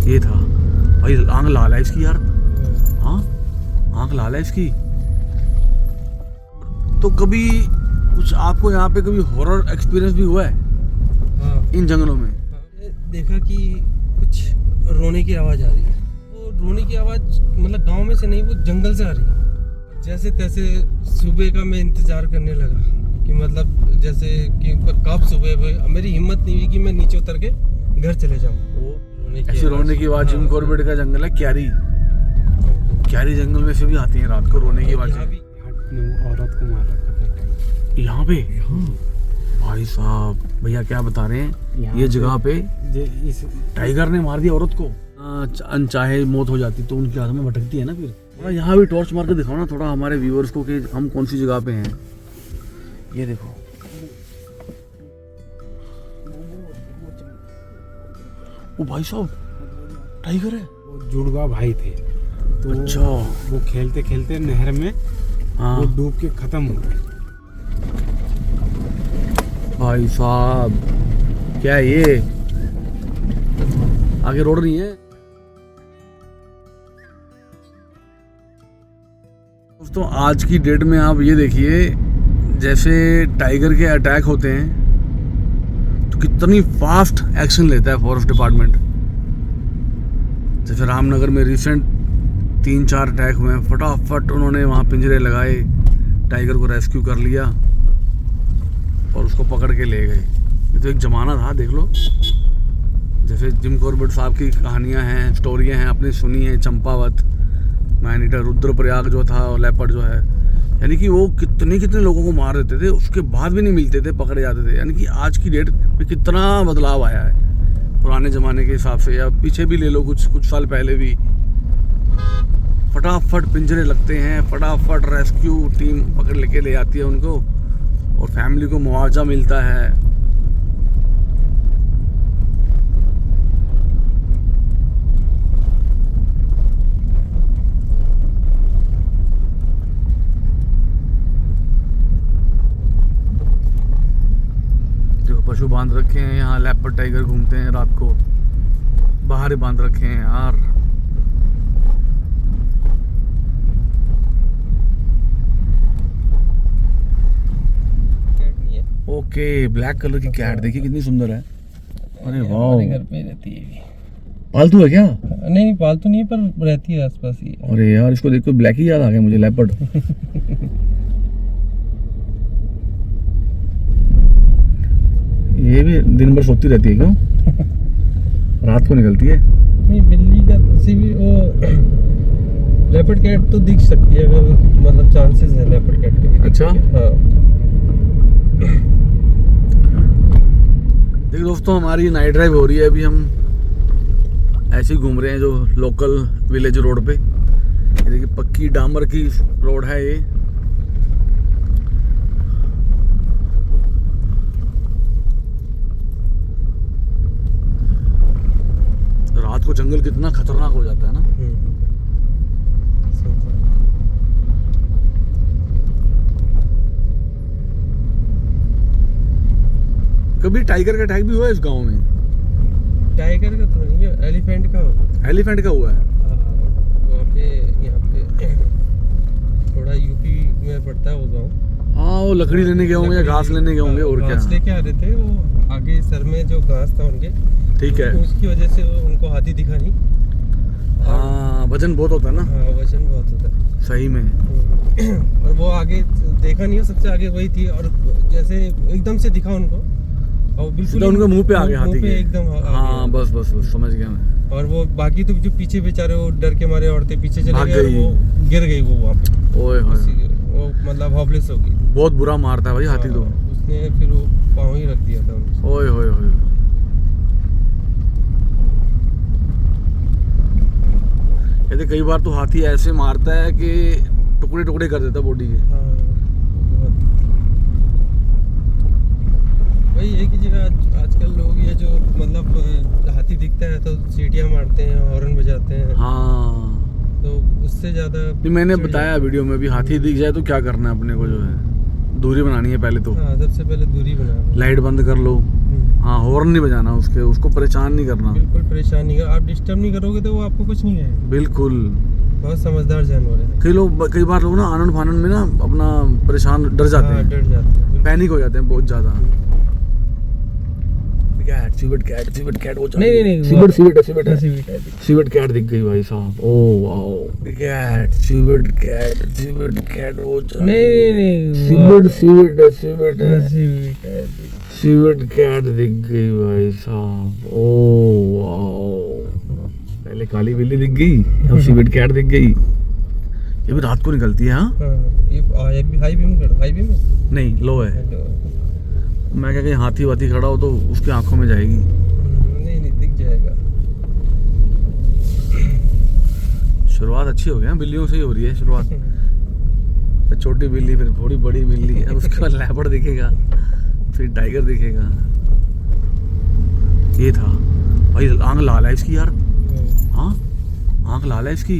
ये था भाई। आंख लाल है इसकी यार। हाँ आंख लाल है इसकी। तो कभी कुछ आपको यहाँ पे कभी हॉरर एक्सपीरियंस भी हुआ है? हाँ, इन जंगलों में देखा कि कुछ रोने की आवाज़ आ रही है। वो रोने की आवाज़ मतलब गांव में से नहीं, वो जंगल से आ रही है। जैसे तैसे सुबह का मैं इंतज़ार करने लगा कि मतलब जैसे कि कब सुबह हुई। मेरी हिम्मत नहीं हुई कि मैं नीचे उतर के घर चले जाऊँ। ऐसी रोने की आवाज़। जिम कॉर्बेट का जंगल है क्यारी। क्यारी जंगल में से भी आती है रात को रोने की आवाज़। औरत को मार रखा था यहाँ पे। भाई साहब भैया क्या बता रहे हैं, ये जगह पे टाइगर ने मार दिया औरत को। अनचाहे मौत हो जाती तो उनकी आत्मा भटकती है ना फिर। थोड़ा यहाँ भी टॉर्च मार के दिखाओ ना थोड़ा हमारे व्यूअर्स को कि हम कौन सी जगह पे हैं। ये देखो वो भाई साहब टाइगर है। वो जुड़वा भाई थे तो अच्छा। वो खेलते खेलते नहर में हाँ वो डूब के खत्म हो गए। भाई साहब क्या है ये? आगे रोड नहीं है। दोस्तों आज की डेट में आप ये देखिए, जैसे टाइगर के अटैक होते हैं तो कितनी फास्ट एक्शन लेता है फॉरेस्ट डिपार्टमेंट। जैसे रामनगर में रिसेंट 3-4 अटैक हुए हैं, फटाफट उन्होंने वहाँ पिंजरे लगाए, टाइगर को रेस्क्यू कर लिया और उसको पकड़ के ले गए। ये तो एक ज़माना था, देख लो। जैसे जिम कॉर्बेट साहब की कहानियाँ हैं, स्टोरियाँ हैं, आपने सुनी है। चंपावत, मैनीटर, रुद्रप्रयाग जो था और लेपर्ड जो है, यानी कि वो कितने लोगों को मार देते थे, उसके बाद भी नहीं मिलते थे, पकड़े जाते थे। यानी कि आज की डेट में कितना बदलाव आया है पुराने ज़माने के हिसाब से, या पीछे भी ले लो कुछ साल पहले भी। फटाफट पिंजरे लगते हैं, फटाफट रेस्क्यू टीम पकड़ लेके ले आती है उनको और फैमिली को मुआवजा मिलता है। देखो पशु बांध रखे हैं यहाँ, लेपर्ड टाइगर घूमते हैं रात को, बाहर ही बांध रखे हैं यार। ओके ब्लैक कलर की कैट देखिए कितनी सुंदर है। अरे वाह, घर पे रहती है। पालतू है क्या? नहीं पालतू नहीं है, पर रहती है आसपास ही। अरे यार इसको देख के ब्लैक ही याद आ गया मुझे, लेपर्ड। ये भी दिन भर सोती रहती है क्यों? रात को निकलती है। नहीं बिल्ली का किसी भी वो लेपर्ड कैट तो दिख सकती है, अगर मतलब चांसेस है लेपर्ड कैट के भी। अच्छा। हाँ देखिए दोस्तों हमारी नाइट ड्राइव हो रही है अभी। हम ऐसे ही घूम रहे हैं जो लोकल विलेज रोड पे। ये देखिए पक्की डामर की रोड है ये। रात को जंगल कितना खतरनाक हो जाता है ना। कभी टाइगर का अटैक भी हुआ है इस गांव में? टाइगर का तो नहीं है, एलिफेंट का होगा। एलिफेंट का हुआ है। वहाँ पे यहाँ पे थोड़ा यूपी में पड़ता है वो गाँव। हाँ वो लकड़ी लेने गए होंगे या घास लेने गए होंगे और क्या। घास लेके आ रहे थे वो, आगे सर में जो घास था उनके, ठीक है। उसकी वजह से उनको हाथी दिखा नहीं। हाँ वजन बहुत होता है ना। हाँ वजन बहुत होता है सही में। और वो आगे देखा नहीं, सबसे आगे वही थी और जैसे एकदम से दिखा उनको और बिल्कुल उनके मुंह पे आ गया हाथी के एकदम। हाँ बस समझ गया मैं। और वो बाकी तो जो पीछे बेचारे वो डर के मारे औरतें पीछे चले भाग गए और गई। वो गिर गई वो वहाँ पे। ओए होए, वो मतलब हॉपलेस हो गई। बहुत बुरा मारता है भाई हाथी तो। उसने फिर वो पाँव ही रख दिया था उनको। ओए होए होए। कहते कई बार तो हाथी ऐसे मारता है कि टुकड़े टुकड़े कर देता बॉडी के। हाँ वही है कि आजकल लोग ये जो मतलब हाथी दिखता है तो सीटियाँ मारते हैं, हॉर्न बजाते हैं। हाँ तो उससे ज़्यादा मैंने बताया वीडियो में भी, हाथी दिख जाए तो क्या करना है अपने को, जो है दूरी बनानी है पहले तो। हाँ, सबसे पहले दूरी बनाओ। लाइट बंद कर लो। हाँ, हॉर्न नहीं बजाना उसको परेशान नहीं करना। बिल्कुल परेशान नहीं कर, आप डिस्टर्ब नहीं करोगे तो वो आपको कुछ नहीं कहेगा। बिल्कुल। बहुत समझदार जानवर है। कई बार लोग ना आनंद फानन में ना अपना परेशान डर जाते हाँ, हैं, डर जाते हैं। पैनिक हो जाते हैं बहुत ज्यादा। सिवेट कैट वो नहीं, सिवेट कैट दिख गई भाई साहब। Oh wow, cat civet cat वो नहीं, सिवेट कैट दिख गई भाई साहब। ओ वाओ, पहले काली बिल्ली दिख गई, अब सिवेट कैट दिख गई। ये भी रात को निकलती है। हाँ, ये हाई बीम में नहीं, लो है। मैं क्या, कहीं हाथी वाथी खड़ा हो तो उसकी आंखों में जाएगी। नहीं, दिख जाएगा। शुरुआत अच्छी हो गई, बिल्लियों से ही हो रही है शुरुआत। फिर छोटी बिल्ली, फिर थोड़ी बड़ी बिल्ली, उसके बाद लेपर्ड दिखेगा, फिर टाइगर दिखेगा। ये था भाई, आंख लाल है इसकी यार। हाँ, आंख लाल है इसकी।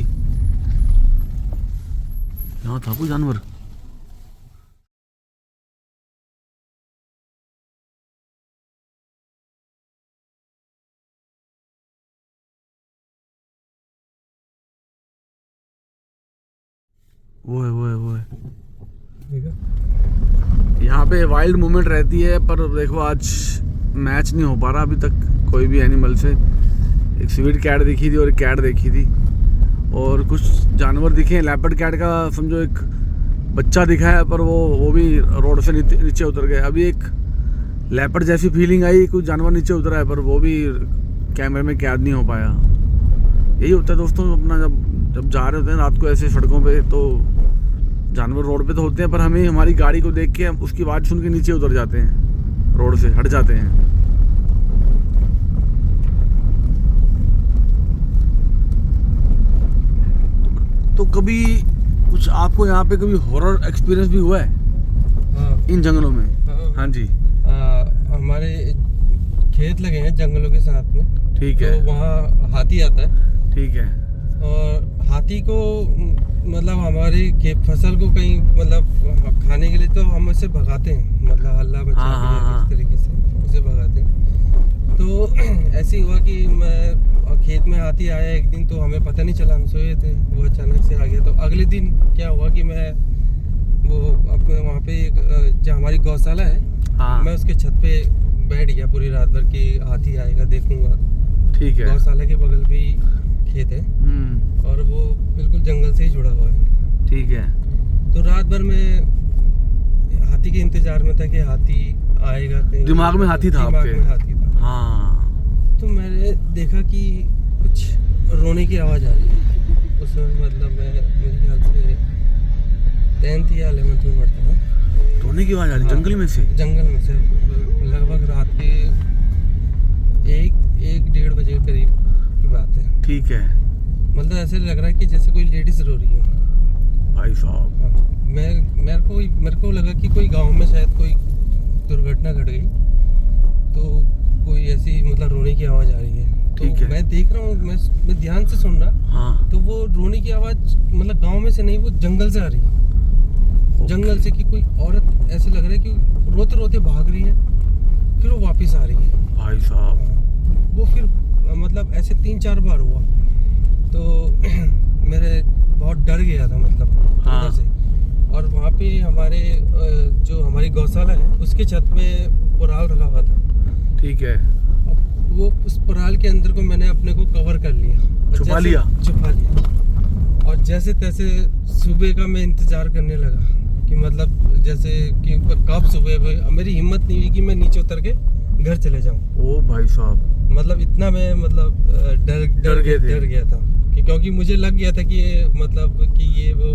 यहाँ था कोई जानवर। वो है। यहाँ पे वाइल्ड मूवमेंट रहती है, पर देखो आज मैच नहीं हो पा रहा अभी तक कोई भी एनिमल से। एक स्वीट कैट दिखी थी और एक कैट देखी थी, और कुछ जानवर दिखे। लेपर्ड कैट का समझो एक बच्चा दिखा है, पर वो भी रोड से नीचे उतर गए। अभी एक लेपर्ड जैसी फीलिंग आई, कुछ जानवर नीचे उतरा है, पर वो भी कैमरे में कैद नहीं हो पाया। यही होता है दोस्तों, अपना जब जा रहे होते हैं रात को ऐसे सड़कों पे, तो जानवर रोड पे तो होते हैं, पर हमें हमारी गाड़ी को देख के उसकी आवाज़ सुन के नीचे उतर जाते हैं, रोड से हट जाते हैं। तो कभी कुछ आपको यहाँ पे कभी हॉरर एक्सपीरियंस भी हुआ है? हाँ, इन जंगलों में? हाँ जी। हमारे खेत लगे हैं जंगलों के साथ में। ठीक है। तो वहाँ हाथी आता है। ठीक है। और हाथी को मतलब हमारे फसल को कहीं मतलब खाने के लिए तो हम उसे भगाते हैं, मतलब हल्ला मचा के इस तरीके से उसे भगाते हैं। तो ऐसे हुआ कि मैं खेत में हाथी आया एक दिन, तो हमें पता नहीं चला, हम सोए थे, वो अचानक से आ गया। तो अगले दिन क्या हुआ कि मैं वो अपने वहाँ पे जो हमारी गौशाला है, मैं उसके छत पे बैठ गया पूरी रात भर कि हाथी आएगा देखूंगा। ठीक है। गौशाला के बगल पे ही खेत है, और वो बिल्कुल जंगल से ही जुड़ा हुआ है। ठीक है। तो रात भर में हाथी के इंतजार में था कि हाथी आएगा कहीं। दिमाग में हाथी था आपके? दिमाग में हाथी था। हाँ। तो मैंने देखा कि कुछ रोने की आवाज़ आ रही है। उसमें मतलब मैं मेरे ख्याल से 10th या 11th में पढ़ता था। रोने की आवाज़ आ रही? हाँ, जंगल में से? जंगल में से लगभग रात के 1-1:30 बजे के करीब की बात है। ठीक है। मतलब ऐसे लग रहा है कि जैसे कोई लेडीज रो रही हो। भाई साहब। हाँ, मेरे को लगा कि कोई गांव में शायद कोई दुर्घटना घट गई, तो कोई ऐसी मतलब रोने की आवाज़ आ रही है। तो ठीक है। मैं देख रहा हूँ, मैं ध्यान से सुन रहा। हाँ। तो वो रोने की आवाज़ मतलब गांव में से नहीं, वो जंगल से आ रही है। जंगल से कि कोई औरत ऐसे लग रहा है कि रोते रोते भाग रही है, फिर वो वापस आ रही है। भाई साहब। वो फिर मतलब ऐसे 3-4 बार हुआ, तो मेरे बहुत डर गया था मतलब हाँ। अंदर से। और वहाँ पे हमारे जो हमारी गौशाला है उसके छत में पुराल रखा हुआ था। ठीक है। वो उस पुराल के अंदर को मैंने अपने को कवर कर लिया, छुपा लिया। और जैसे तैसे सुबह का मैं इंतज़ार करने लगा कि मतलब जैसे कि कब सुबह। मेरी हिम्मत नहीं हुई कि मैं नीचे उतर के घर चले जाऊँ। ओ भाई साहब, मतलब इतना मैं मतलब डर गया था कि क्योंकि मुझे लग गया था कि ये मतलब कि ये वो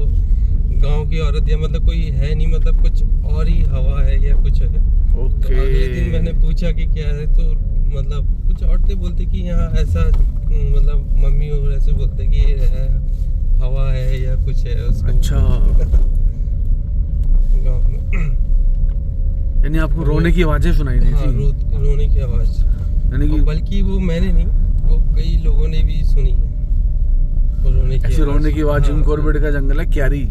गांव की औरत या मतलब कोई है नहीं, मतलब कुछ और ही हवा है या कुछ है। ओके। तो अगले दिन मैंने पूछा कि क्या है, तो मतलब कुछ औरतें बोलते कि यहाँ ऐसा मतलब मम्मी और ऐसे बोलते कि ये है हवा है या कुछ है उसको। अच्छा। गाँव में यानी आपको रोने की आवाज़ें सुनाई दी हाँ, थी? रोने की आवाज़। यानी कि बल्कि वो मैंने नहीं, वो कई लोगों ने भी सुनी है रोने की ऐसी रोने की आवाज़। हाँ, जिम कॉर्बेट का जंगल है क्यारी।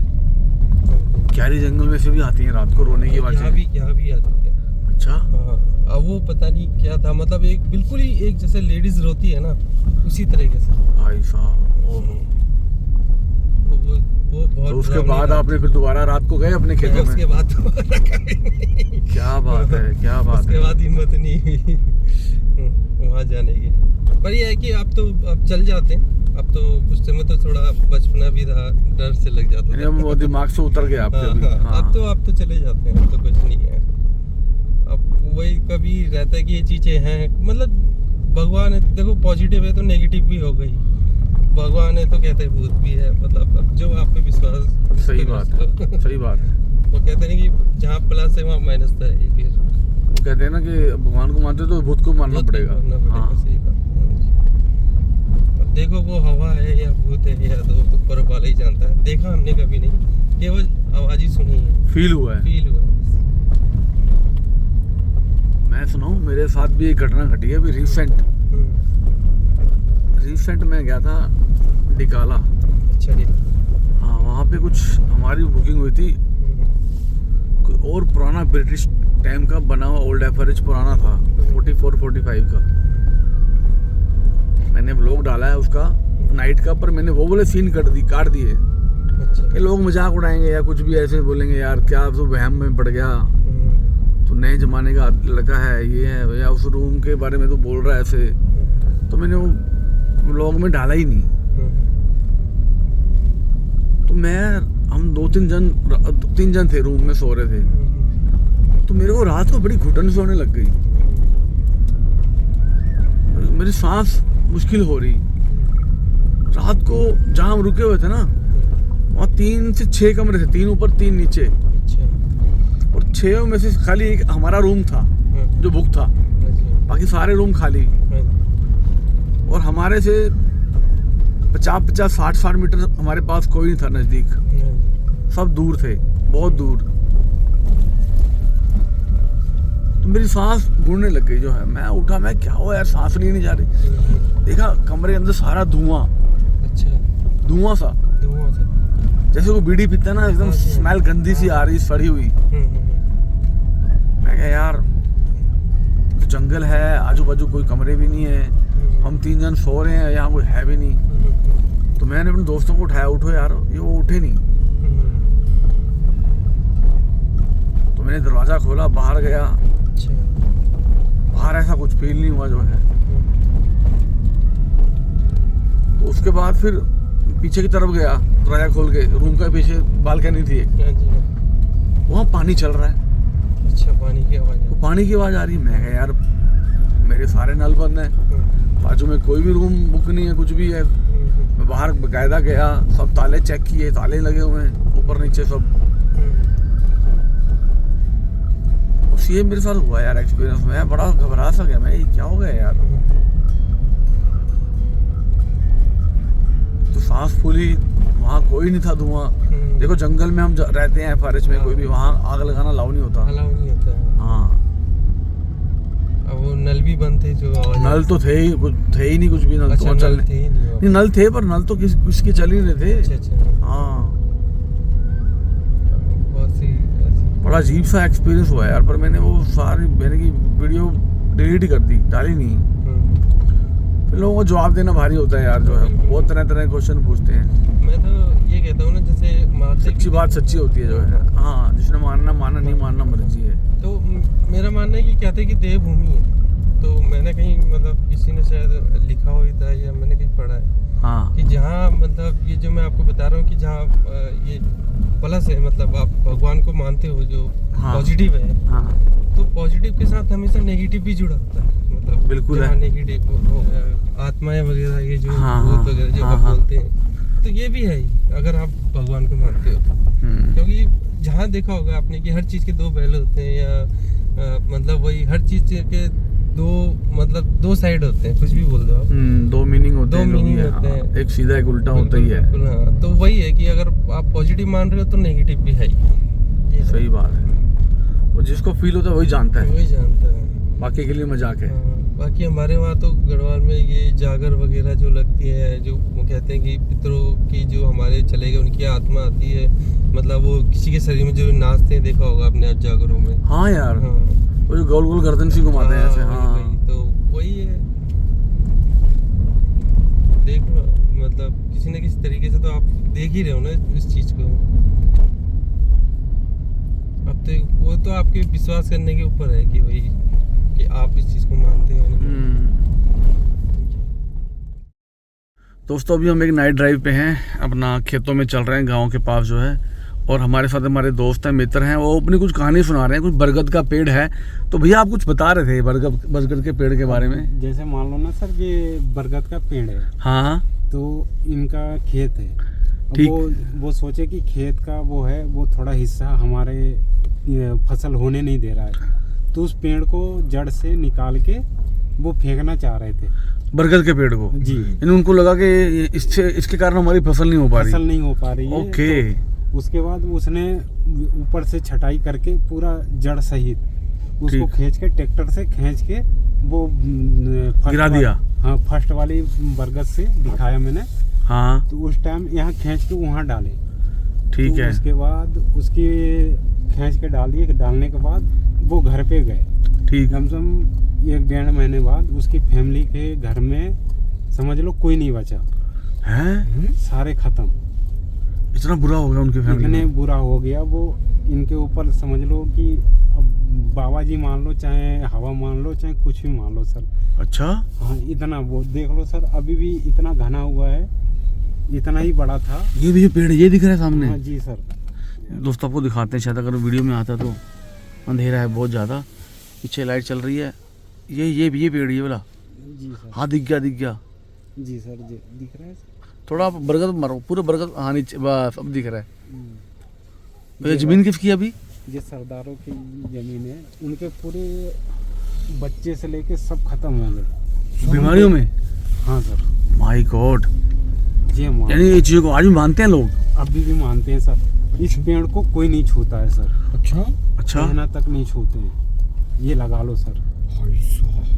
क्यारी जंगल में से भी आती हैं रात को रोने की यहाँ आवाज़ें। भी आती है। अच्छा। हाँ, अब वो पता नहीं क्या था, मतलब एक बिल्कुल ही एक जैसे लेडीज रोती है ना, उसी तरीके से। भाई साहब। ओहो। वो बहुत तो उसके डरावनी बाद रात आपने फिर दोबारा रात को गए अपने थी। खेतों में? उसके बाद दोबारा कभी नहीं। क्या बात है, क्या बात उसके है। बाद हिम्मत नहीं हुई वहाँ जाने की। पर ये है कि अब चल जाते हैं। अब तो उस समय तो थोड़ा बचपना भी था, डर से लग जाता यानी था। अब वो दिमाग से उतर गया आपके अभी। हाँ। अब तो चले जाते हैं, अब तो कुछ नहीं है। अब वही कभी रहता है कि ये चीजें हैं, मतलब भगवान है, देखो पॉजिटिव है तो नेगेटिव भी हो गई। भगवान है तो कहते हैं भूत भी है, मतलब अब जो आप पे विश्वास। सही बात है, सही बात है। वो कहते हैं कि जहाँ प्लस है वहाँ माइनस तो है ही। फिर वो कहते हैं ना कि भगवान को मानते हो तो भूत को मानना भूत को पड़ेगा। मानना पड़ेगा, हाँ। सही बात है। अब देखो वो हवा है या भूत है या तो ऊपर वाला ही जानता है। देखा हमने कभी नहीं, केवल आवाज ही सुनी है, फील हुआ है। फील हुआ है। मैं सुनाऊं, मेरे साथ भी एक घटना घटी है अभी रिसेंट में गया था डिकाला। अच्छा जी। हाँ, वहाँ पे कुछ हमारी बुकिंग हुई थी। कोई और पुराना ब्रिटिश टाइम का बना हुआ ओल्ड एवरेज पुराना था, 44-45 का। मैंने व्लॉग डाला है उसका नाइट का, पर मैंने वो वाले सीन काट दिए अच्छा। कि लोग मजाक उड़ाएंगे या कुछ भी ऐसे बोलेंगे, यार क्या तो वहम में पड़ गया, तो नए जमाने का लड़का है, ये है, या उस रूम के बारे में तो बोल रहा है ऐसे। तो मैंने वो व्लॉग में डाला ही नहीं। तो हम 3 जन थे, रूम में सो रहे थे। तो मेरे को रात को बड़ी घुटन से होने लग गई, मेरी सांस मुश्किल हो रही। रात को जहाँ हम रुके हुए थे ना, वहाँ 3 से 6 कमरे थे, 3 ऊपर 3 नीचे, अच्छा। और 6 में से खाली एक हमारा रूम था जो बुक था, बाकी सारे रूम खाली। और हमारे से 50-60 मीटर हमारे पास कोई नहीं था नजदीक, सब दूर थे, बहुत दूर। तो मेरी सांस घूमने लग गई जो है। मैं उठा, मैं क्या हुआ यार, सांस ली नहीं जा रही। देखा कमरे के अंदर सारा धुआं, अच्छा। धुआं सा, जैसे वो बीड़ी पीता है ना, एकदम स्मेल गंदी सी आ रही, सड़ी हुई। मैं कहा यार तो जंगल है, आजू बाजू कोई कमरे भी नहीं है, हम 3 जन सो रहे हैं, यहाँ कोई है भी नहीं। तो मैंने अपने दोस्तों को उठाया, उठो यार, ये वो उठे नहीं। तो मैंने दरवाजा खोला, बाहर गया, बाहर ऐसा कुछ फील नहीं हुआ जो है। तो उसके बाद फिर पीछे की तरफ गया, दरवाजा खोल के, रूम का पीछे बालकनी थी एक, वहाँ पानी चल रहा है। अच्छा, पानी की आवाज। तो पानी की आवाज आ रही। मैं कहा यार मेरे सारे नल बंद हैं, बाजू में कोई भी रूम बुक नहीं है, कुछ भी है। मैं बाहर बकायदा गया, सब ताले चेक किए, ताले लगे हुए हैं ऊपर नीचे सब। बस ये मेरे साथ हुआ यार एक्सपीरियंस। मैं बड़ा घबरा सा गया, मैं ये क्या हो गया यार। तो सांस फूली, वहाँ कोई नहीं था, धुआं। देखो जंगल में हम रहते हैं, फॉरेस्ट में कोई भी, वहाँ आग लगाना अलाउ नहीं होता। अलाउ नहीं होता। हाँ, अब वो नल भी बंद थे जो आवाज। नल तो थे ही नहीं, कुछ भी नल। अच्छा, तो नल चलने थे ही नहीं। नहीं, नल थे पर नल तो किसके चल ही रहे थे। अच्छा। हाँ, बहुत सी ऐसी। बड़ा अजीब सा एक्सपीरियंस हुआ यार। पर मैंने वो सारी की वीडियो डिलीट ही कर दी, डाली नहीं। फिर लोगों को जवाब देना भारी होता है यार, जो है बहुत तरह के क्वेश्चन पूछते हैं। मैं तो ये कहता हूँ ना, जैसे मारते सच्ची बात सच्ची होती है जो है। हाँ, जिसने मानना माना, नहीं मानना मर्जी है। तो मेरा मानना है कि कहते हैं कि देवभूमि है। तो मैंने कहीं, मतलब किसी ने शायद लिखा हुआ था या मैंने कहीं पढ़ा है, हाँ, कि जहाँ, मतलब ये जो मैं आपको बता रहा हूँ कि जहाँ ये प्लस है, मतलब आप भगवान को मानते हो, जो पॉजिटिव है, हाँ, तो पॉजिटिव के साथ हमेशा नेगेटिव भी जुड़ा होता है। मतलब बिल्कुल जहाँ है। नेगेटिव आत्माएं वगैरह, ये जो हाँ, भूत वगैरह जो हाँ, आप बोलते हैं, तो ये भी है ही, अगर आप भगवान को मानते हो तो। क्योंकि जहाँ देखा होगा आपने कि हर चीज़ के 2 पहलू होते हैं, या मतलब वही हर चीज़ के 2 साइड होते हैं, कुछ भी बोल दो आप। 2 मीनिंग होते हैं, 2 मीनिंग होते हैं। एक सीधा एक उल्टा होता ही है। बिल्कुल, हाँ। तो वही है कि अगर आप पॉजिटिव मान रहे हो तो नेगेटिव भी है ही। सही बात है। और जिसको फील होता है वही जानता है, वही जानता है, बाकी के लिए मजाक है। हाँ। बाकी हमारे वहाँ तो गढ़वाल में ये जागर वगैरह जो लगती है, जो वो कहते हैं कि पितरों की जो हमारे चले गए उनकी आत्मा आती है मतलब वो किसी के शरीर में जो नाचते हैं, देखा होगा आपने आज जागरों में। हाँ यार, हाँ वो जो गोल गोल गर्दन सी घुमाते हैं ऐसे। हाँ वही, तो वही है। देख लो, मतलब किसी न किसी तरीके से तो आप देख ही रहे हो ना इस चीज को। अब तो वो तो आपके विश्वास करने के ऊपर है कि भाई कि आप इस चीज को मानते हो या नहीं। दोस्तों अभी हम एक नाइट ड्राइव पे हैं, अपना खेतों में चल रहे हैं गांव के पास जो है, और हमारे साथ हमारे दोस्त हैं, मित्र हैं, वो अपनी कुछ कहानी सुना रहे हैं। कुछ बरगद का पेड़ है, तो भैया आप कुछ बता रहे थे बरगद के पेड़ के बारे में। जैसे मान लो ना सर, ये बरगद का पेड़ है, हाँ तो इनका खेत है। अब ठीक। वो सोचे कि खेत का वो है, वो थोड़ा हिस्सा हमारे फसल होने नहीं दे रहा है, तो उस पेड़ को जड़ से निकाल के वो फेंकना चाह रहे थे, बरगद के पेड़ को जी। यानी उनको लगा कि इसके कारण हमारी फसल नहीं हो पा रही। फसल नहीं हो पा रही है। ओके। तो उसके बाद उसने ऊपर से छटाई करके पूरा जड़ सहित उसको ठीक। खींच के, ट्रैक्टर से खींच के वो गिरा दिया। हाँ, फर्स्ट वाली बरगद से दिखाया मैंने। हाँ तो उस टाइम यहाँ खींच के वहाँ डाले। ठीक तो है। उसके बाद उसकी खींच के डाल दिए। डालने के बाद वो घर पे गए। ठीक। कम से कम 1-1.5 महीने बाद उसकी फैमिली के घर में समझ लो कोई नहीं बचा हैं? सारे खत्म। इतना बुरा हो गया उनकी फैमिली इतने में? बुरा हो गया वो इनके ऊपर। समझ लो कि अब बाबा जी मान लो, चाहे हवा मान लो, चाहे कुछ भी मान लो सर। अच्छा। हाँ, इतना वो देख लो सर, अभी भी इतना घना हुआ है, इतना ही बड़ा था। ये भी जो पेड़ ये दिख रहा है सामने? हाँ जी सर। दोस्तों आपको दिखाते हैं, शायद अगर वीडियो में आता तो। अंधेरा है बहुत ज़्यादा, पीछे लाइट चल रही है। ये पेड़ ये वाला? जी सर। हाँ दिख गया। जी सर, जी दिख रहा है सर। थोड़ा आप बरगद मारो, पूरे बरगद। हाँ नीचे बस अब दिख रहा है। तो ये ये जमीन किसकी है अभी? ये सरदारों की जमीन है। उनके पूरे बच्चे से लेके सब खत्म हो गए बीमारियों में। हाँ सर। My God. ये यानी ये चीज़ को आज भी मानते हैं लोग? अभी भी मानते हैं सर। इस पेड़ को कोई नहीं छूता है सर। अच्छा। महीना तक नहीं छूते हैं। ये लगा लो सर।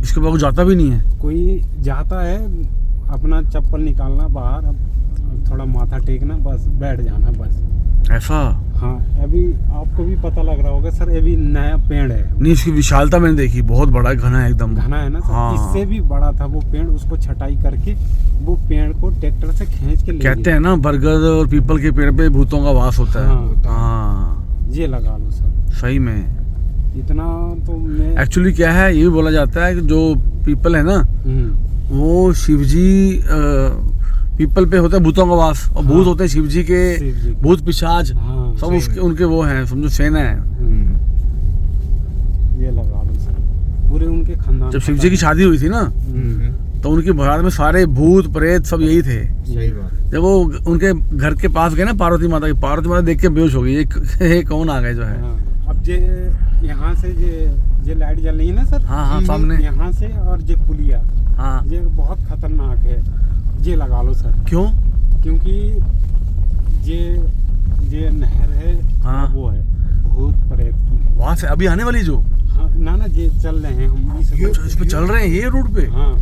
इसके बाद जाता भी नहीं है? कोई जाता है, अपना चप्पल निकालना बाहर, अब थोड़ा माथा टेकना, बस बैठ जाना बस। ऐसा? हाँ, अभी आपको भी पता लग रहा होगा सर, अभी नया पेड़ है। नहीं, इसकी विशालता मैंने देखी, बहुत बड़ा है, घना है एकदम। घना है ना सर। हाँ। इससे भी बड़ा था वो पेड़। उसको छटाई करके वो पेड़ को ट्रैक्टर से खींच के ले कहते हैं ना बरगद और पीपल के पेड़ पे भूतों का वास होता है। हाँ। हाँ ये लगा लो सर। सही में। इतना तो मैं एक्चुअली क्या है, ये भी बोला जाता है कि जो पीपल है ना, वो शिवजी पीपल पे होता है भूतों का वास, और भूत होते हैं शिवजी के। शिव जी। भूत पिशाच हाँ, सब उसके उनके वो हैं, समझो सेना है। ये लगा लो सर। पूरे उनके खानदान। जब शिवजी की शादी हुई थी ना, तो उनकी बारात में सारे भूत प्रेत सब यही थे। सही बात। जब वो उनके घर के पास गए ना पार्वती माता की, पार्वती माता देख के बेहोश हो गई, ये कौन आ गए जो है। अब जे यहाँ से जे लाइट जल रही है ना सर। हाँ, सामने। यहाँ से और जे पुलिया, हाँ। ये बहुत खतरनाक है। ये लगा लो सर। क्यों? क्योंकि ये नहर है। हाँ। वो है भूत प्रेत की। वहाँ से अभी आने वाली जो? हाँ ना, ये चल रहे हैं हम इस पे चल रहे हैं ये रूट पे? हाँ।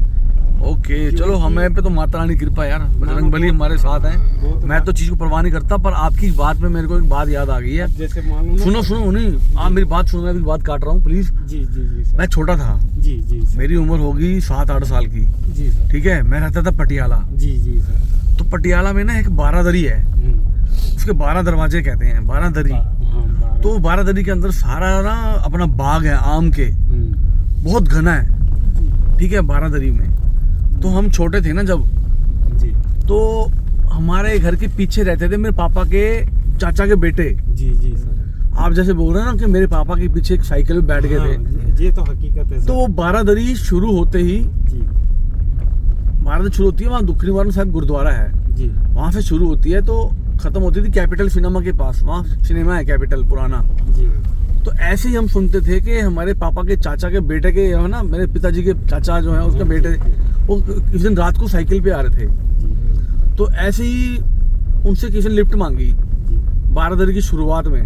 ओके, चलो हमें पे तो माता रानी कृपा यार, बजरंग बली हमारे साथ हैं। मैं तो चीज को परवाह नहीं करता, पर आपकी बात में मेरे को एक बात याद आ गई है। जैसे मान लो ना। सुनो नहीं, आप मेरी बात सुनो, मैं अभी बात काट रहा हूँ please. Ji ji ji sir. मैं छोटा था, जी जी सर। मेरी उम्र होगी 7-8 साल की। जी सर। ठीक है, मैं रहता था पटियाला। जी जी सर। तो पटियाला में ना एक बारादरी है, उसके 12 दरवाजे कहते हैं, 12 दरी। हाँ, तो 12 दरी के अंदर सारा ना अपना बाग है आम के, बहुत घना है। ठीक है, 12 दरी में। तो हम छोटे थे ना जब, जी तो हमारे घर के पीछे रहते थे मेरे पापा के चाचा के बेटे। जी जी सर। आप जैसे बोल रहे हैं ना कि मेरे पापा के पीछे एक साइकिल में बैठ गए थे। हाँ, ये तो हकीकत है सर। तो वो 12 दरी शुरू होते ही, जी 12 दरी शुरू होती है, वहाँ दुखनी वारण साहब गुरुद्वारा है, जी वहाँ से शुरू होती है, तो खत्म होती थी कैपिटल सिनेमा के पास। वहाँ सिनेमा है कैपिटल पुराना। जी। तो ऐसे ही हम सुनते थे कि हमारे पापा के चाचा के बेटे के, है ना, मेरे पिताजी के चाचा जो है उसके बेटे, वो किसी दिन रात को साइकिल पे आ रहे थे। तो ऐसे ही उनसे किसी ने लिफ्ट मांगी 12 दरी की शुरुआत में।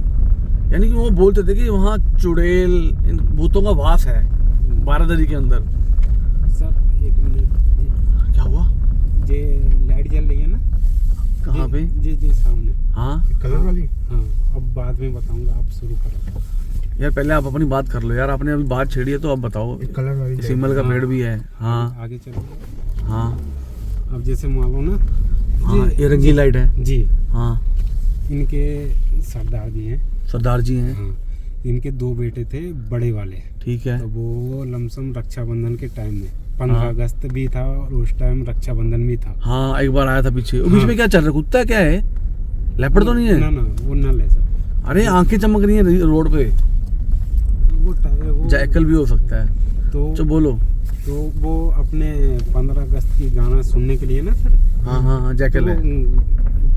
यानी कि वो बोलते थे कि वहाँ चुड़ैल, इन भूतों का वास है 12 दरी के अंदर। Sir 1 minute. क्या हुआ? ये लाइट जल रही है ना? कहाँ पे? जी सामने। हाँ कलर वाली। हाँ, अब बाद में बताऊंगा, आप शुरू करो। यार पहले आप अपनी बात कर लो यार, आपने अभी बात छेड़ी है तो अब बताओ। कलर वाली सिमल का पेड़ भी है। हाँ आगे चलो। हाँ अब जैसे मान लो ना, हाँ, ये रंगीन लाइट है। जी हाँ इनके सरदार जी हैं। सरदार जी हैं। हाँ, इनके 2 बेटे थे बड़े वाले। ठीक है। तो वो लमसम रक्षाबंधन के टाइम में 15 हाँ। अगस्त भी था और उस टाइम रक्षाबंधन भी था। हाँ एक बार आया था पीछे। बीच हाँ। में क्या चल रहा है? कुत्ता क्या है? लेपर्ड तो नहीं है? ना वो नल है सर। अरे आंखें चमक रही हैं रोड पे। वो जैकल भी हो सकता है। तो बोलो। तो वो अपने 15 अगस्त की गाना सुनने के लिए ना सर, हाँ हाँ हाँ जैकल है।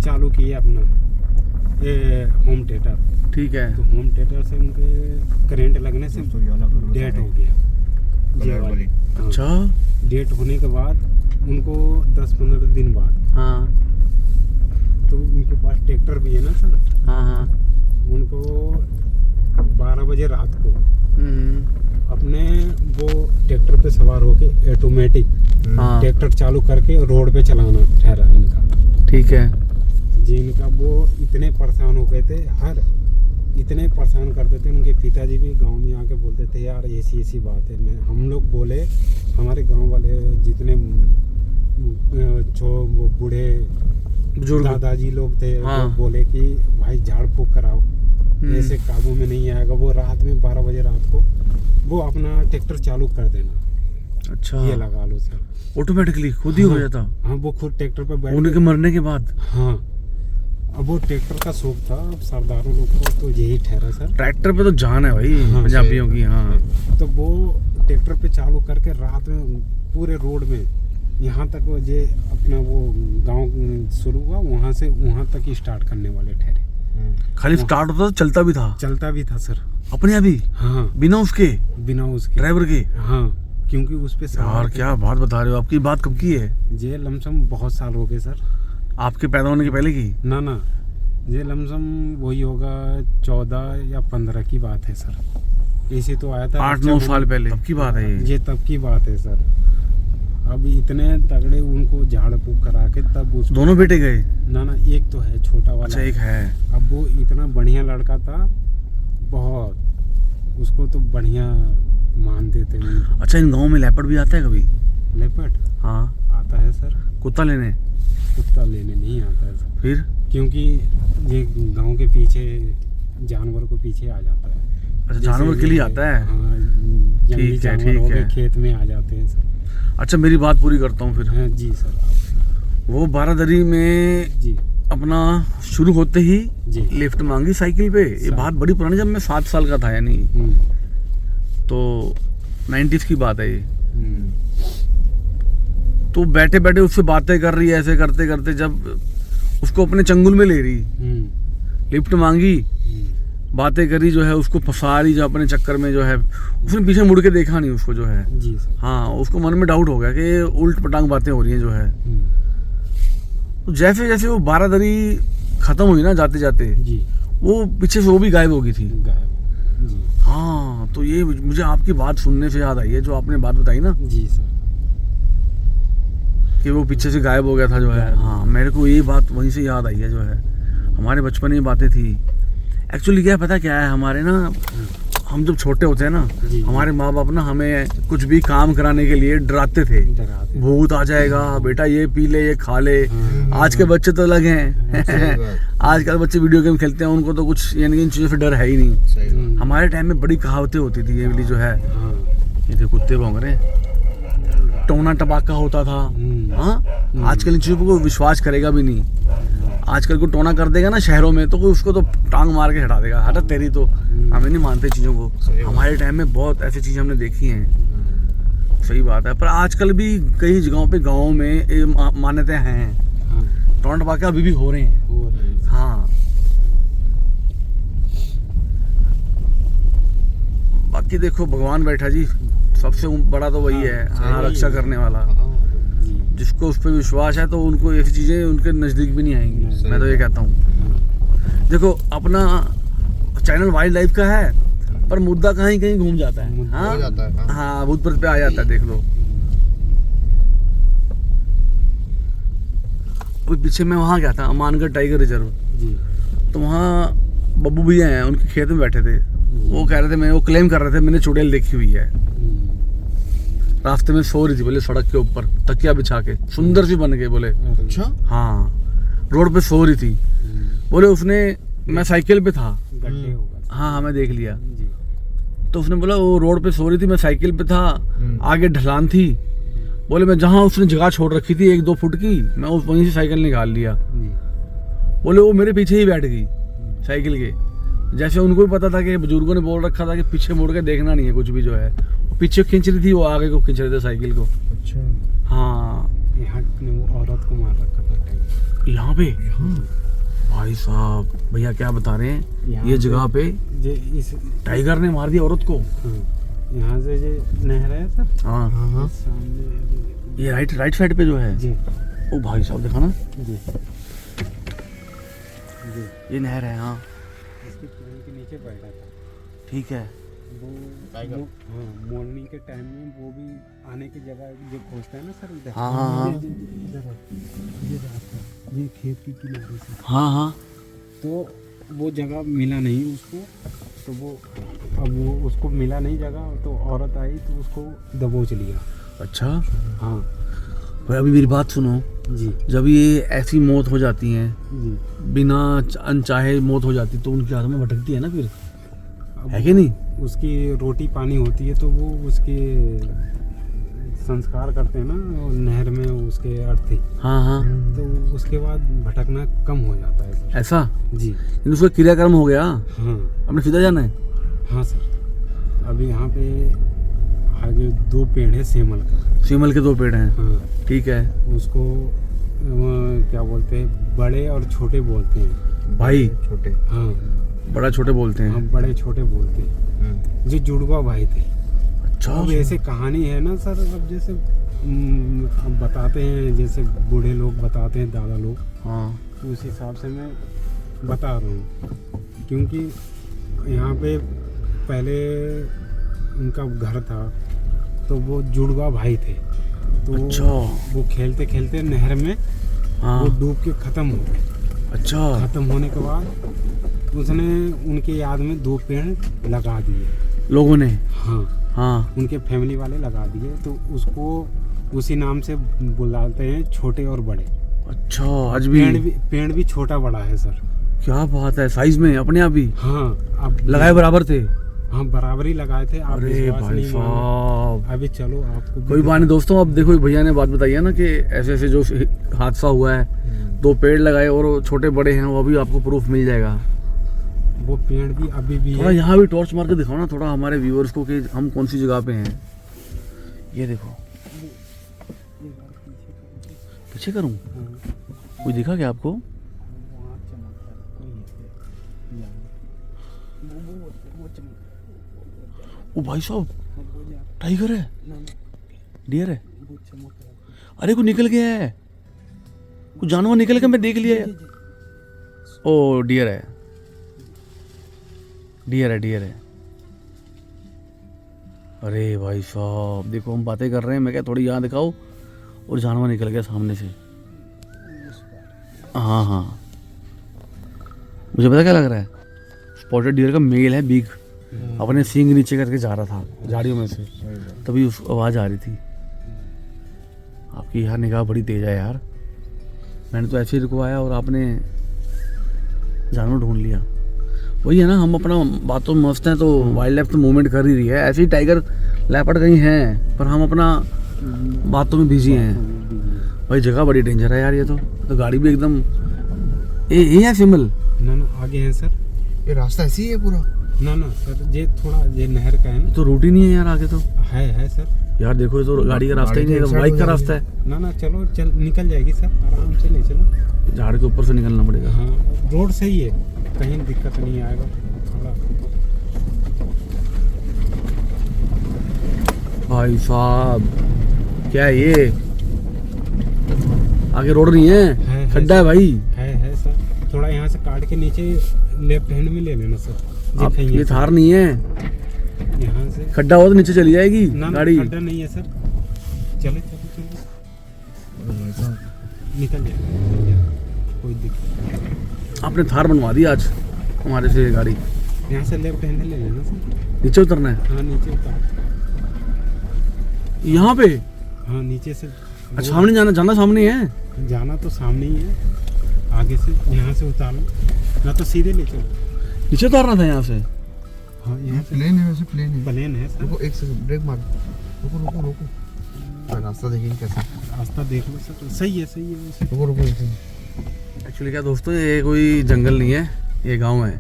चालू किए अपना होम थिएटर। ठीक है। तो होम थिएटर से उनके करंट लगने से डेट हो गया ये वाली। हाँ। अच्छा। डेट होने के बाद उनको 10-15 दिन बाद, हाँ तो उनके पास ट्रैक्टर भी है ना सर, हाँ हाँ। उनको 12 बजे रात को अपने वो ट्रैक्टर पे सवार होके ऑटोमेटिक हाँ। ट्रैक्टर चालू करके रोड पे चलाना ठहरा इनका। ठीक है। जी इनका वो इतने परेशान हो गए थे, इतने परेशान करते थे। उनके पिताजी भी गांव में आके बोलते थे यार ऐसी बात है। हम लोग बोले, हमारे गांव वाले जितने वो बूढ़े बुजुर्ग दादाजी लोग थे, हाँ। वो बोले कि भाई झाड़ फूक कराओ, ऐसे काबू में नहीं आएगा। वो रात में 12 बजे रात को वो अपना ट्रैक्टर चालू कर देना। अच्छा ये लगा लो सर, ऑटोमेटिकली खुद ही हो जाता। हाँ वो खुद ट्रैक्टर पे बैठ उनके मरने के बाद। हाँ अब वो ट्रैक्टर का शौक था। अब सरदारों लोग को तो यही ठहरा सर, ट्रैक्टर पे तो जान है भाई हाँ, पंजाबियों की। हाँ तो वो ट्रैक्टर पे चालू करके रात में पूरे रोड में यहाँ तक ये अपना वो गांव शुरू हुआ, वहाँ से वहाँ तक ही स्टार्ट करने वाले ठहरे। खाली स्टार्ट होता था, चलता भी था। चलता भी था सर। अपने अभी हाँ बिना उसके बिना उसके ड्राइवर के। हाँ क्योंकि उस पे यार क्या बात बता रहे हो? आपकी बात कब की है? ये लमसम बहुत साल हो गए सर। आपके पैदा होने के पहले की? ना ये लमसम वही होगा 14 या 15 की बात है सर। ऐसे तो आया था 8-9 साल पहले तब की बात है ये तब की बात है सर। अब इतने तगड़े उनको झाड़ फूक करा के तब उसको दोनों बेटे गए? ना एक तो है छोटा वाला। अच्छा एक है। अब वो इतना बढ़िया लड़का था, बहुत उसको तो बढ़िया मानते थे उनको। अच्छा इन गाँव में लेपर्ड भी आता है कभी? लेपर्ड हाँ आता है सर। कुत्ता लेने? कुत्ता लेने नहीं आता है सर, फिर? क्योंकि ये गांव के पीछे जानवर को पीछे आ जाता है। अच्छा जानवर के लिए आता है। हाँ, जंगली ठीक है, जानवर हो ठीक गए, है। खेत में आ जाते हैं सर। अच्छा मेरी बात पूरी करता हूँ फिर। हाँ जी सर आप वो बारादरी में जी अपना शुरू होते ही जी लिफ्ट मांगी साइकिल पे। ये बात बड़ी पुरानी, जब मैं 7 साल का था यानी तो 90s की बात है ये। तो बैठे बैठे उससे बातें कर रही है, ऐसे करते करते जब उसको अपने चंगुल में ले रही, लिफ्ट मांगी, बातें करी जो है, उसको फंसा रही जो अपने चक्कर में जो है। उसने पीछे मुड़ के देखा नहीं उसको जो है। जी सर। हाँ उसको मन में डाउट हो गया कि उल्ट पटांग बातें हो रही हैं जो है। तो जैसे जैसे वो बारादरी खत्म हुई ना जाते जाते, जी वो पीछे से वो भी गायब हो गई थी। गायब जी। हाँ तो ये मुझे आपकी बात सुनने से याद आई है, जो आपने बात बताई ना जी सर कि वो पीछे से गायब हो गया था जो है। हाँ मेरे को ये बात वहीं से याद आई है जो है। हमारे बचपन में बातें थी। एक्चुअली क्या पता क्या है, हमारे ना हम जब छोटे होते हैं ना, जी। हमारे माँ बाप ना हमें कुछ भी काम कराने के लिए डराते थे। डराते भूत आ जाएगा बेटा, ये पी ले, ये खा ले। आज के बच्चे तो अलग हैं। आजकल बच्चे वीडियो गेम खेलते हैं, उनको तो कुछ यानी इन चीज़ों से डर है ही नहीं। हमारे टाइम में बड़ी कहावतें होती थी ये वाली जो है। ये देखो कुत्ते भौंक रहे हैं, टोना टपाका होता था। हाँ आजकल इन चीज़ों को विश्वास करेगा भी नहीं। आजकल को टोना कर देगा ना शहरों में तो कोई उसको तो टांग मार के हटा देगा। हटा तेरी तो, हमें नहीं मानते चीज़ों को। हमारे टाइम में बहुत ऐसी चीज़ें हमने देखी हैं। सही बात है, पर आजकल भी कई जगहों पे गाँव में ये मान्यताएं हैं। टोना टपाका अभी भी हो रहे हैं। हाँ बाकी देखो भगवान बैठा जी, सबसे बड़ा तो वही है। हाँ रक्षा करने वाला। जिसको उस पर विश्वास है तो उनको ऐसी चीज़ें उनके नज़दीक भी नहीं आएंगी। मैं तो ये कहता हूँ। देखो अपना चैनल वाइल्ड लाइफ का है, पर मुद्दा कहीं कहीं घूम जाता है। हाँ हाँ भूत प्रेत पे आ जाता है। देख लो अभी पीछे मैं वहाँ गया था, मानगढ़ टाइगर रिजर्व। जी। तो वहाँ बब्बू भैया हैं, उनके खेत में बैठे थे। वो कह रहे थे, मैं वो क्लेम कर रहे थे मैंने चुड़ैल देखी हुई है। रास्ते में सो रही थी बोले, सड़क के ऊपर तकिया बिछा के, सुंदर सी बन के बोले। अच्छा। हाँ, रोड पे सो रही थी बोले। उसने, मैं साइकिल पे था। गड्ढे होगा। हाँ मैं देख लिया। जी। तो उसने बोला वो रोड पे सो रही थी, मैं साइकिल पे था, आगे ढलान थी। बोले मैं जहाँ उसने जगह छोड़ रखी थी 1-2 फुट की, मैं उस वहीं से साइकिल निकाल लिया। जी। बोले वो मेरे पीछे ही बैठ गई साइकिल के। जैसे उनको भी पता था कि बुजुर्गों ने बोल रखा था कि पीछे मुड़ के देखना नहीं है कुछ भी जो है। वो पीछे खींच रही थी, वो आगे को खींच रहे थे साइकिल को। अच्छा। हाँ, यहाँ ने वो औरत को मार रखा था टाइम। यहाँ पे भाई साहब, भैया क्या बता रहे हैं, यहाँ ये जगह पे इस टाइगर ने मार दिया औरत को। हाँ, यहाँ से जो नहर है सर, हाँ, सामने ये राइट साइड पे जो है। जी। ओ भाई साहब देखा ना, जी। जी। ये नहर है। हाँ इसके पेड़ के नीचे बैठा था। ठीक है। वो हाँ, मॉर्निंग के टाइम में वो भी आने की जगह जो खोजता है ना सर, इधर। हाँ, हाँ, हाँ। इधर ये रास्ता, ये खेत के किनारे से। हाँ हाँ। तो वो जगह मिला नहीं उसको, तो वो अब वो उसको मिला नहीं जगह, तो औरत आई तो उसको दबोच लिया। अच्छा। हाँ भाई अभी मेरी बात सुनो, जी। जब ये ऐसी मौत हो जाती है, जी। बिना अनचाहे मौत हो जाती, तो उनकी आत्मा भटकती है ना फिर, अब है कि नहीं? उसकी रोटी पानी होती है तो वो उसके संस्कार करते हैं ना और नहर में उसके अर्थी, हाँ हाँ। तो उसके बाद भटकना कम हो जाता है सर। ऐसा जी। यानी उसका क्रियाक्रम हो गया, हाँ। अपने सीधा जाना है। हाँ सर। अभी यहाँ पे आगे 2 पेड़ है सेमल का। सीमल के 2 पेड़ हैं। हाँ। ठीक है उसको क्या बोलते हैं, बड़े और छोटे बोलते हैं। भाई, छोटे। हाँ। बड़ा छोटे बोलते हाँ, हैं। बड़े छोटे बोलते हैं, जो जुड़वा भाई थे। अच्छा। अब ऐसे कहानी है ना सर, अब जैसे अब बताते हैं, जैसे बूढ़े लोग बताते हैं, दादा लोग, हाँ तो उस हिसाब से मैं बता रहा हूँ। क्योंकि यहाँ पे पहले उनका घर था, तो वो जुड़वा भाई थे। तो अच्छा। वो खेलते खेलते नहर में हाँ। वो डूब के ख़त्म हो गए। अच्छा। ख़त्म होने के बाद उसने उनके याद में 2 पेड़ लगा दिए लोगों ने। हाँ। हाँ। उनके फैमिली वाले लगा दिए, तो उसको उसी नाम से बुलाते हैं, छोटे और बड़े। अच्छा, आज भी पेड़ भी छोटा बड़ा है सर। क्या बात है, साइज में अपने आप ही हाँ। अब लगाए बराबर थे। हाँ, बराबर ही लगाए थे। आप अरे विश्वास भाई नहीं मानोगे। साहब, अभी चलो आपको भी कोई बात नहीं दोस्तों। अब देखो भैया ने बात बताई है ना कि ऐसे ऐसे जो हादसा हुआ है, 2 पेड़ लगाए और छोटे बड़े हैं, वो अभी आपको प्रूफ मिल जाएगा। वो पेड़ भी अभी भी थोड़ा है। यहाँ भी टॉर्च मार के दिखाओ ना थोड़ा हमारे व्यूअर्स को कि हम कौन सी जगह पे हैं। ये देखो, पीछे करूँ, हाँ। कोई दिखा क्या आपको? वहाँ चमकता है, कोई है। वो चमक। ओ भाई साहब, वो जा- टाइगर है, ना, ना, डियर है। वो चमक रहा है। अरे कोई निकल गया है, कुछ जानवर निकल के मैं देख लिया है। ओ डियर है, डियर है, डियर है। अरे भाई साहब देखो, हम बातें कर रहे हैं, मैं क्या थोड़ी यहाँ दिखाओ, और जानवर निकल गया सामने से। हाँ हाँ, मुझे पता क्या लग रहा है, स्पॉटेड डियर का मेल है, बिग, अपने सींग नीचे करके जा रहा था झाड़ियों में से, तभी उस आवाज़ आ रही थी। आपकी यार निगाह बड़ी तेज है यार, मैंने तो ऐसे ही रुकवाया और आपने जानवर ढूंढ लिया। वही है ना, हम अपना बातों में मस्त हैं, तो वाइल्ड लाइफ तो मूवमेंट कर ही रही है। ऐसे ही टाइगर लेपर्ड कहीं हैं, पर हम अपना बातों में बिजी हैं। भाई जगह बड़ी डेंजर है यार, ये तो गाड़ी भी एकदम ये है सिंबल। ना ना, आगे है सर। ये रास्ता ऐसी है पूरा? ना ना सर, ये थोड़ा ये नहर का है ना। तो रूट ही नहीं है यार आगे तो। है सर। यार देखो, ये तो गाड़ी का रास्ता ही नहीं है, बाइक का रास्ता है। ना ना, चलो चल, निकल जाएगी सर, आराम से ले चलो। झाड़ के ऊपर से निकलना पड़ेगा। हाँ, रोड सही है, कहीं दिक्कत नहीं आएगा। थोड़ा भाई साहब क्या है ये, आगे रोड नहीं है, खड्डा है भाई। है सर। थोड़ा यहाँ से काट के नीचे लेफ्ट हैंड में ले लेना सर। आप कहीं ये है थार नहीं है, यहाँ से। खड्डा हो तो नीचे चली जाएगी ना ना, गाड़ी। खड्डा नहीं है सर। चलो चलो चलो, निकल जाएगा, कोई दिक्कत। आपने थार बनवा दी आज। हमारे से ये गाड़ी यहाँ से लेफ्ट हैंड ले लेना सर। नीचे उतरना है हाँ नीचे उतार। यहाँ पे। हाँ नीचे से। अच्छा सामने जाना सामने है। जाना तो सामने ही है, आगे से यहाँ से उतार लो, ना तो सीधे ले चलो। नीचे उतारना था यहाँ से। हाँ यहाँ से प्लेन है, वैसे प्लेन है। प्लेन है सर। रुको एक सेकंड, ब्रेक मार। रुको रुको रुको, रास्ता देखेंगे कैसा। रास्ता देख लो सर, सही है वैसे। रुको रुको एक सेकंड। एक्चुअली क्या दोस्तों, ये कोई जंगल नहीं है, ये गांव है।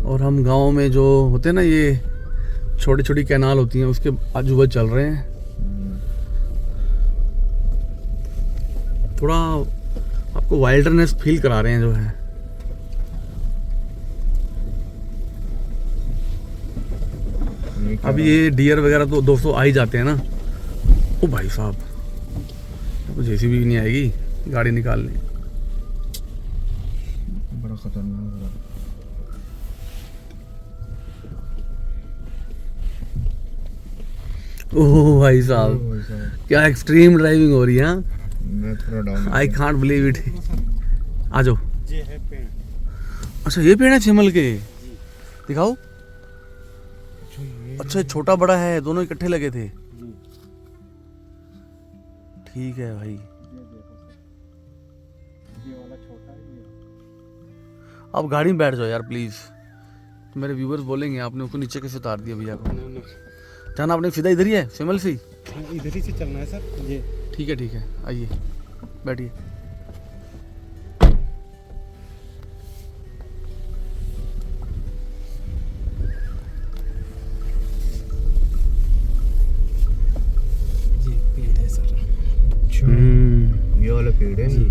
और हम गांव में जो होते हैं ना, ये छोटी छोटी कैनाल होती हैं, उसके आजू बाजू चल रहे हैं। थोड़ा आपको वाइल्डनेस फील करा रहे हैं जो है। अब ये डियर वगैरह तो दोस्तों आ ही जाते हैं ना। ओ भाई साहब, तो जेसीबी भी नहीं आएगी गाड़ी निकालने। बड़ा खतरनाक है। ओह भाई साहब, क्या एक्सट्रीम ड्राइविंग हो रही है। मैं थोड़ा down. I can't believe it. आ जाओ। ये है पेड़। अच्छा ये पेड़ है छिमल के, दिखाओ। अच्छा ये छोटा बड़ा है, दोनों इकट्ठे लगे थे। ठीक है भाई। ये वाला छोटा है ये। आप गाड़ी में बैठ जाओ यार प्लीज। तो मेरे व्यूवर्स बोलेंगे आपने उसको नीचे कैसे उतार दिया भैया को। जाना आपने सीधा इधर ही है शिमल से ही। हाँ, इधर ही से चलना है सर। ये ठीक है आइए बैठिए। ये पेड़ है सर। ये वाला पेड़ है। जी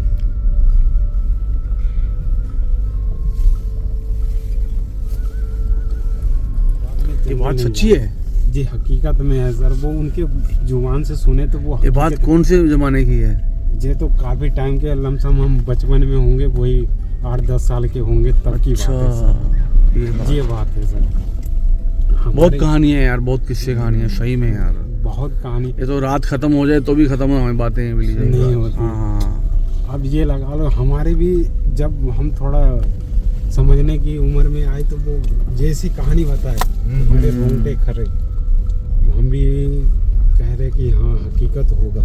ये बात सच्ची है। जी हकीकत में है सर। वो उनके जुबान से सुने तो वो ये बात हकीकत- कौन से जमाने की है? ये तो काफी टाइम के लमसम हम बचपन में होंगे, वही 8-10 साल के होंगे तब की बात है सर। अच्छा ये बात है सर। बहुत हमारे- कहानी है यार, बहुत किस्से कहानी है सही में यार। बहुत कहानी। ये तो रात खत्म हो जाए तो भी खत्म ना हो बातें मिली जाए। नहीं होती। हाँ अब ये लगा लो, हमारे भी जब हम थोड़ा समझने की उम्र में आए तो वो जैसी कहानी बताए हमारे रोंगटे खड़े। हम भी कह रहे कि हाँ हकीकत होगा,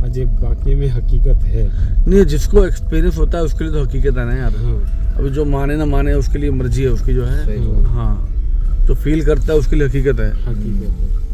अजय वाकई में हकीकत है। नहीं, जिसको एक्सपीरियंस होता है उसके लिए तो हकीकत है ना यार। हाँ अभी जो माने ना माने उसके लिए मर्जी है उसकी जो है। सही बात। हाँ, जो फील करता है उसके लिए हकीकत है। हकीकत है।